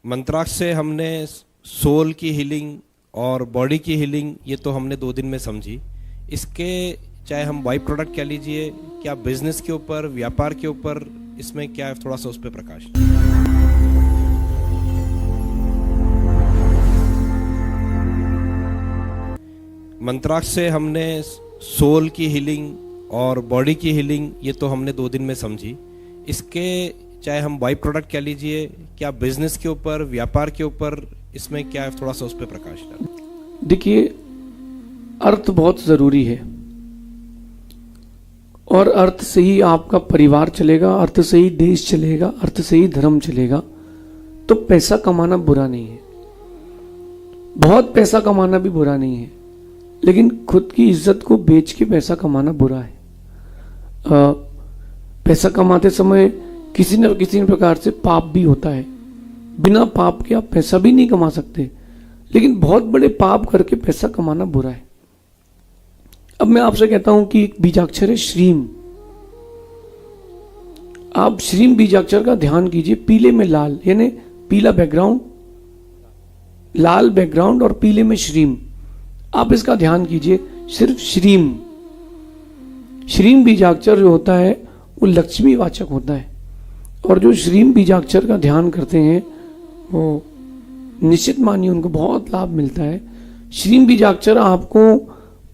मंत्राक्ष से हमने सोल की हीलिंग और बॉडी की हीलिंग ये तो हमने 2 दिन में समझी। इसके चाहे हम बाई प्रोडक्ट कह लीजिए, क्या बिजनेस के ऊपर, व्यापार के ऊपर, इसमें क्या है, थोड़ा सा उस पर प्रकाश। मंत्राक्ष से हमने सोल की हीलिंग और बॉडी की हीलिंग ये तो हमने 2 दिन में समझी। इसके चाहे हम बाई प्रोडक्ट कह लीजिए, क्या बिजनेस के ऊपर, व्यापार के ऊपर, इसमें क्या है, थोड़ा सा उस पर प्रकाश डालें। देखिए, अर्थ बहुत जरूरी है और अर्थ से ही आपका परिवार चलेगा, अर्थ से ही देश चलेगा, अर्थ से ही धर्म चलेगा। तो पैसा कमाना बुरा नहीं है, बहुत पैसा कमाना भी बुरा नहीं है, लेकिन खुद की इज्जत को बेच के पैसा कमाना बुरा है। पैसा कमाते समय किसी न किसी प्रकार से पाप भी होता है। बिना पाप के आप पैसा भी नहीं कमा सकते, लेकिन बहुत बड़े पाप करके पैसा कमाना बुरा है। अब मैं आपसे कहता हूं कि एक बीजाक्षर है श्रीम। आप श्रीम बीजाक्षर का ध्यान कीजिए। पीले में लाल, यानी पीला बैकग्राउंड, लाल बैकग्राउंड और पीले में श्रीम। आप इसका ध्यान कीजिए, सिर्फ श्रीम। श्रीम बीजाक्षर जो होता है वो लक्ष्मी वाचक होता है, और जो श्रीम बीजाक्षर का ध्यान करते हैं वो निश्चित मानिए उनको बहुत लाभ मिलता है। श्रीम बीजाक्षर आपको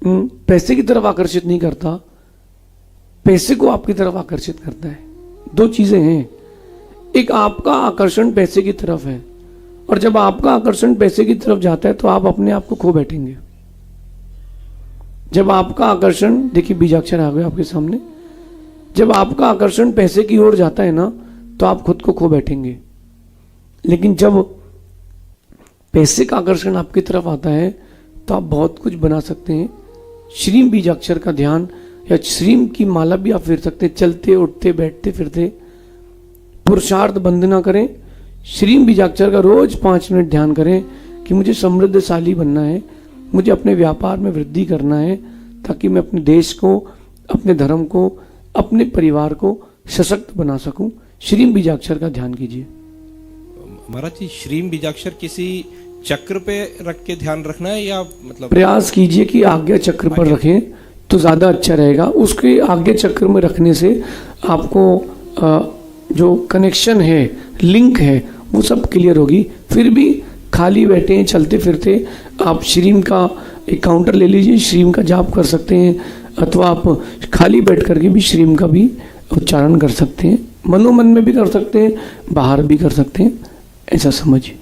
पैसे की तरफ आकर्षित नहीं करता, पैसे को आपकी तरफ आकर्षित करता है। 2 चीजें हैं, एक आपका आकर्षण पैसे की तरफ है, और जब आपका आकर्षण पैसे की तरफ जाता है तो आप अपने आप को खो बैठेंगे। जब आपका आकर्षण, देखिए बीजाक्षर आ गए आपके सामने, जब आपका आकर्षण पैसे की ओर जाता है ना तो आप खुद को खो बैठेंगे। लेकिन जब पैसे का आकर्षण आपकी तरफ आता है तो आप बहुत कुछ बना सकते हैं। श्रीम बीजाक्षर का ध्यान या श्रीम की माला भी आप फेर सकते हैं, चलते उठते बैठते फिरते। पुरुषार्थ बंद ना करें, श्रीम बीजाक्षर का रोज 5 मिनट ध्यान करें कि मुझे समृद्धशाली बनना है, मुझे अपने व्यापार में वृद्धि करना है, ताकि मैं अपने देश को, अपने धर्म को, अपने परिवार को सशक्त बना सकूं। श्रीम बीजाक्षर का ध्यान कीजिए। महाराज जी, श्रीम बीजाक्षर किसी चक्र पे रख के ध्यान रखना है, या मतलब प्रयास कीजिए कि आज्ञा चक्र पर रखें तो ज्यादा अच्छा रहेगा। उसके आज्ञा चक्र में रखने से आपको जो कनेक्शन है, लिंक है, वो सब क्लियर होगी। फिर भी खाली बैठे हैं, चलते फिरते, आप श्रीम का एक काउंटर ले लीजिए, श्रीम का जाप कर सकते हैं, अथवा आप खाली बैठ करके भी श्रीम का भी उच्चारण कर सकते हैं। मनोमन में भी कर सकते हैं, बाहर भी कर सकते हैं, ऐसा समझिए।